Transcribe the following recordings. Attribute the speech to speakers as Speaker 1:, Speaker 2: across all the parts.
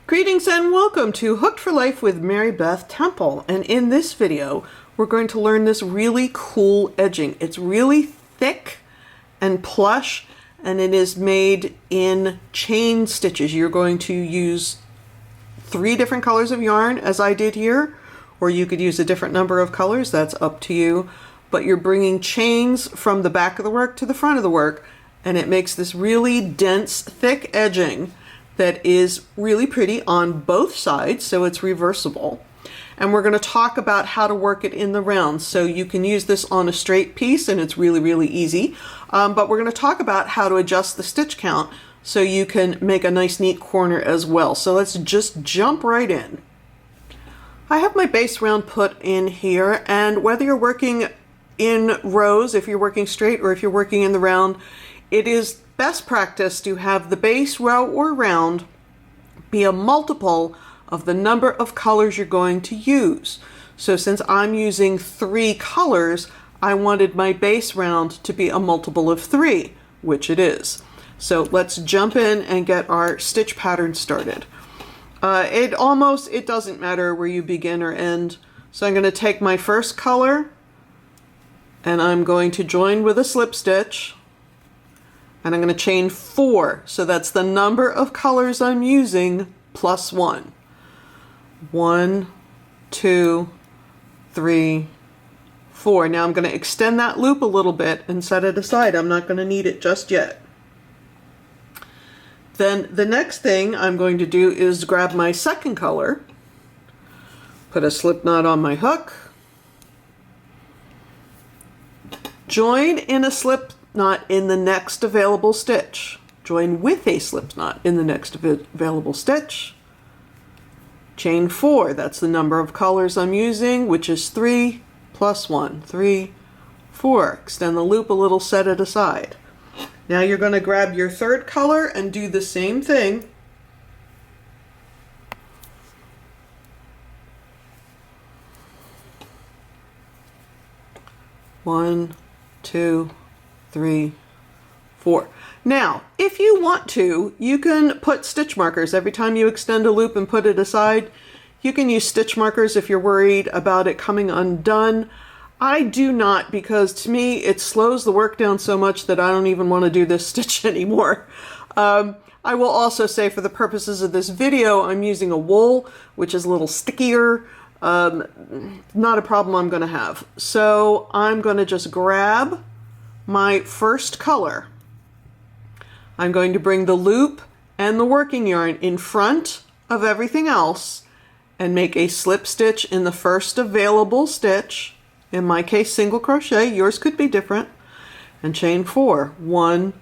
Speaker 1: Greetings and welcome to Hooked for Life with Mary Beth Temple, and in this video we're going to learn this really cool edging. It's really thick and plush and it is made in chain stitches. You're going to use 3 different colors of yarn as I did here, or you could use a different number of colors, that's up to you, but you're bringing chains from the back of the work to the front of the work and it makes this really dense, thick edging that is really pretty on both sides, so it's reversible. And we're going to talk about how to work it in the round. So you can use this on a straight piece and it's really easy. But we're going to talk about how to adjust the stitch count so you can make a nice neat corner as well. So let's just jump right in. I have my base round put in here, and whether you're working in rows, if you're working straight or if you're working in the round, it is best practice to have the base row or round be a multiple of the number of colors you're going to use. So since I'm using 3 colors, I wanted my base round to be a multiple of 3, which it is. So let's jump in and get our stitch pattern started. It doesn't matter where you begin or end. So I'm going to take my first color and I'm going to join with a slip stitch. And I'm going to chain 4, so that's the number of colors I'm using plus 1. 1, 2, 3, 4. Now I'm going to extend that loop a little bit and set it aside. I'm not going to need it just yet. Then the next thing I'm going to do is grab my second color, put a slip knot on my hook, join in a slip knot in the next available stitch. Join with a slip knot in the next available stitch. Chain 4, that's the number of colors I'm using, which is 3 plus 1. 3, 4. Extend the loop a little, set it aside. Now you're going to grab your third color and do the same thing. One, 2, 3, 4. Now, if you want to, you can put stitch markers. Every time you extend a loop and put it aside, you can use stitch markers if you're worried about it coming undone. I do not, because to me it slows the work down so much that I don't even want to do this stitch anymore. I will also say, for the purposes of this video, I'm using a wool, which is a little stickier. Not a problem I'm going to have. So I'm going to just grab my first color. I'm going to bring the loop and the working yarn in front of everything else and make a slip stitch in the first available stitch. In my case, single crochet. Yours could be different. And chain 4. 1,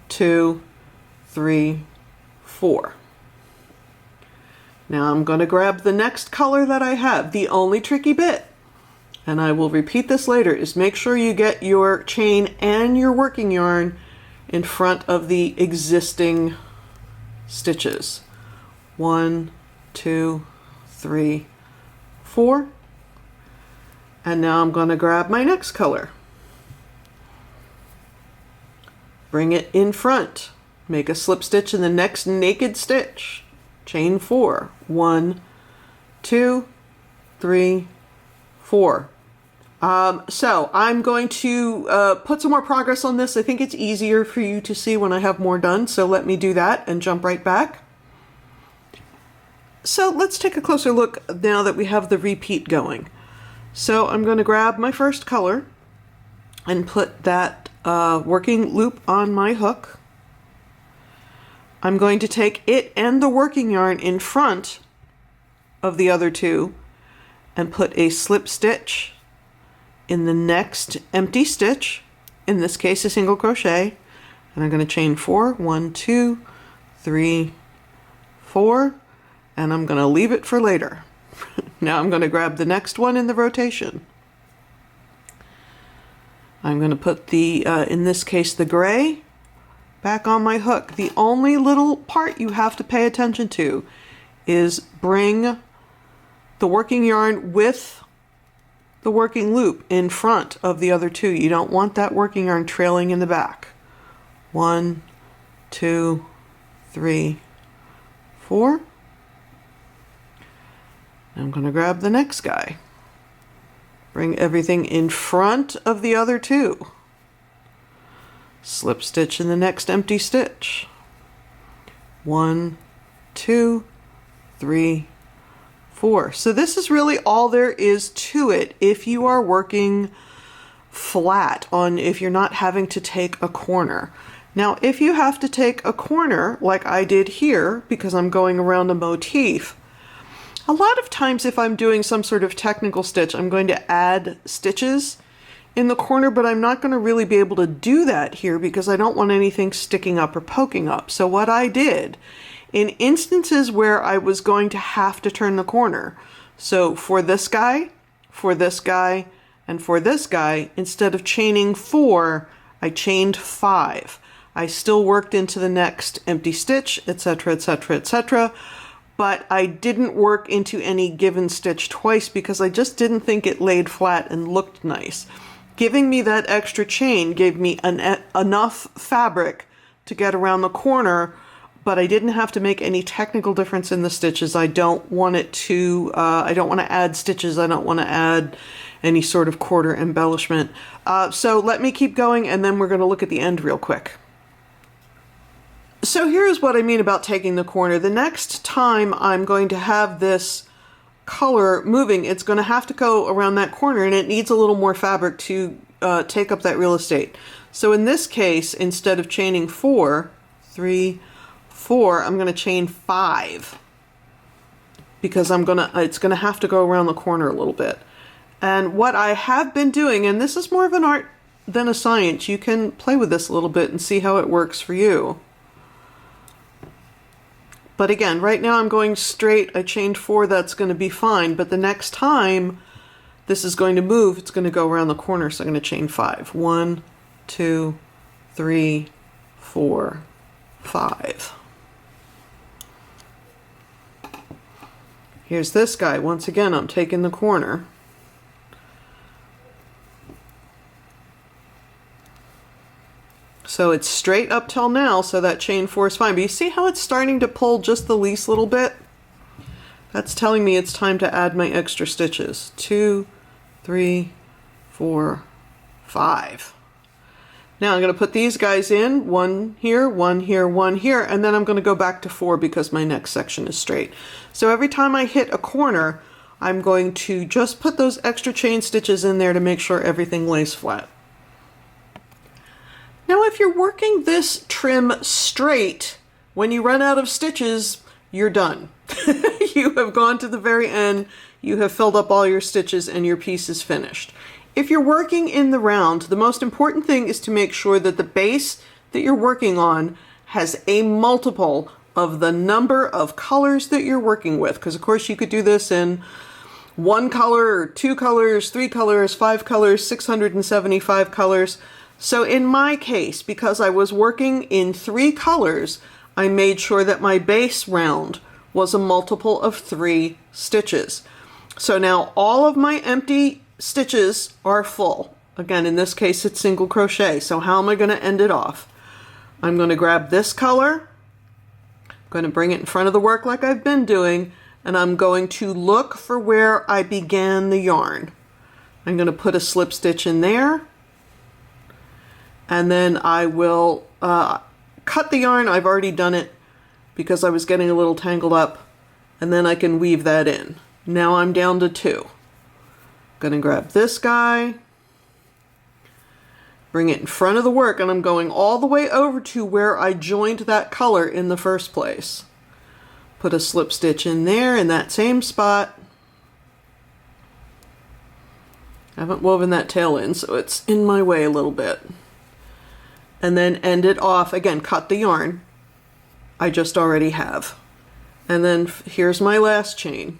Speaker 1: 2, 3, 4. Now I'm going to grab the next color that I have. The only tricky bit, and I will repeat this later, is make sure you get your chain and your working yarn in front of the existing stitches. 1, 2, 3, 4. And now I'm going to grab my next color. Bring it in front. Make a slip stitch in the next naked stitch. Chain 4. 1, 2, 3, 4. So I'm going to put some more progress on this. I think it's easier for you to see when I have more done, so let me do that and jump right back. So let's take a closer look now that we have the repeat going. So I'm going to grab my first color and put that working loop on my hook. I'm going to take it and the working yarn in front of the other 2 and put a slip stitch in the next empty stitch, in this case a single crochet, and I'm going to chain 4. 1, 2, 3, 4, and I'm going to leave it for later. Now I'm going to grab the next one in the rotation. I'm going to put the, in this case, the gray back on my hook. The only little part you have to pay attention to is bring the working yarn with the working loop in front of the other 2. You don't want that working yarn trailing in the back. 1, 2, 3, 4. I'm going to grab the next guy. Bring everything in front of the other two. Slip stitch in the next empty stitch. 1, 2, 3, 4. So this is really all there is to it if you are working flat on, if you're not having to take a corner. Now, if you have to take a corner like I did here, because I'm going around a motif, a lot of times if I'm doing some sort of technical stitch, I'm going to add stitches in the corner, but I'm not going to really be able to do that here because I don't want anything sticking up or poking up. So what I did, in instances where I was going to have to turn the corner, so for this guy, and for this guy, instead of chaining 4, I chained 5. I still worked into the next empty stitch, etc., etc., etc., but I didn't work into any given stitch twice because I just didn't think it laid flat and looked nice. Giving me that extra chain gave me enough fabric to get around the corner, but I didn't have to make any technical difference in the stitches. I don't want it to, I don't want to add stitches. I don't want to add any sort of quarter embellishment. So let me keep going and then we're going to look at the end real quick. So here's what I mean about taking the corner. The next time I'm going to have this color moving, it's going to have to go around that corner and it needs a little more fabric to take up that real estate. So in this case, instead of chaining 4, 3, 4, I'm going to chain 5 because it's going to have to go around the corner a little bit. And what I have been doing, and this is more of an art than a science, you can play with this a little bit and see how it works for you. But again, right now I'm going straight. I chained 4, that's going to be fine. But the next time this is going to move, it's going to go around the corner. So I'm going to chain 5. 1, 2, 3, 4, 5. Here's this guy. Once again, I'm taking the corner. So it's straight up till now, so that chain 4 is fine. But you see how it's starting to pull just the least little bit? That's telling me it's time to add my extra stitches. 2, 3, 4, 5. Now I'm going to put these guys in, 1 here, 1 here, 1 here, and then I'm going to go back to 4 because my next section is straight. So every time I hit a corner, I'm going to just put those extra chain stitches in there to make sure everything lays flat. Now if you're working this trim straight, when you run out of stitches, you're done. You have gone to the very end, you have filled up all your stitches and your piece is finished. If you're working in the round, the most important thing is to make sure that the base that you're working on has a multiple of the number of colors that you're working with. Because of course you could do this in 1 color, or 2 colors, 3 colors, 5 colors, 675 colors. So in my case, because I was working in 3 colors, I made sure that my base round was a multiple of 3 stitches. So now all of my empty stitches are full. Again, in this case, it's single crochet. So how am I going to end it off? I'm going to grab this color, I'm going to bring it in front of the work like I've been doing, and I'm going to look for where I began the yarn. I'm going to put a slip stitch in there. And then I will cut the yarn. I've already done it because I was getting a little tangled up, and then I can weave that in. Now I'm down to 2. I'm going to grab this guy, bring it in front of the work, and I'm going all the way over to where I joined that color in the first place. Put a slip stitch in there in that same spot. I haven't woven that tail in, so it's in my way a little bit. And then end it off. Again, cut the yarn. I just already have. And then here's my last chain.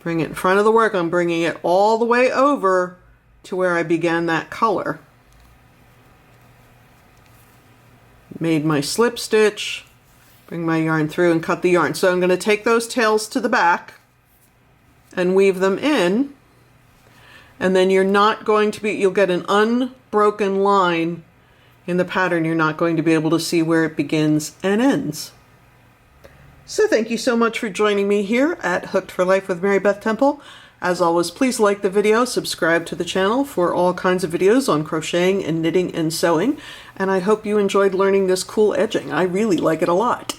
Speaker 1: Bring it in front of the work. I'm bringing it all the way over to where I began that color. Made my slip stitch, bring my yarn through and cut the yarn. So I'm going to take those tails to the back and weave them in. And then you're not going to be, you'll get an unbroken line in the pattern. You're not going to be able to see where it begins and ends. So thank you so much for joining me here at Hooked for Life with Mary Beth Temple. As always, please like the video, subscribe to the channel for all kinds of videos on crocheting and knitting and sewing, and I hope you enjoyed learning this cool edging. I really like it a lot.